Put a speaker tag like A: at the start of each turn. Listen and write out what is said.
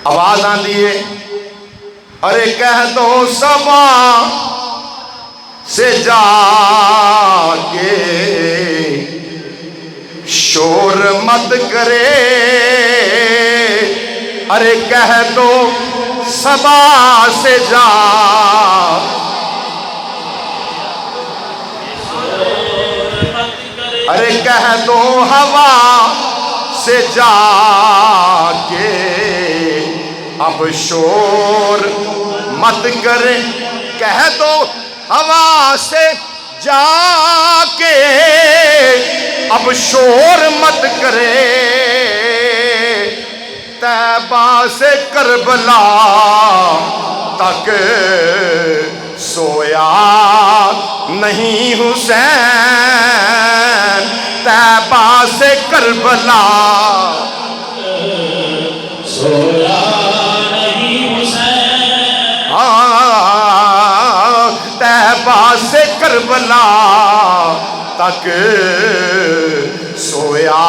A: آواز آندی ہے ارے کہہ دو سبا سے جا کے شور مت کرے، ارے کہہ دو سبا سے جا ارے کہہ دو ہوا سے جا کے اب شور مت کرے، کہہ دو ہوا سے جا کے اب شور مت کرے، طیبہ سے کربلا تک سویا نہیں حسین، طیبہ سے کربلا
B: سویا نہیں حسین،
A: طیبہ سے کربلا تک سویا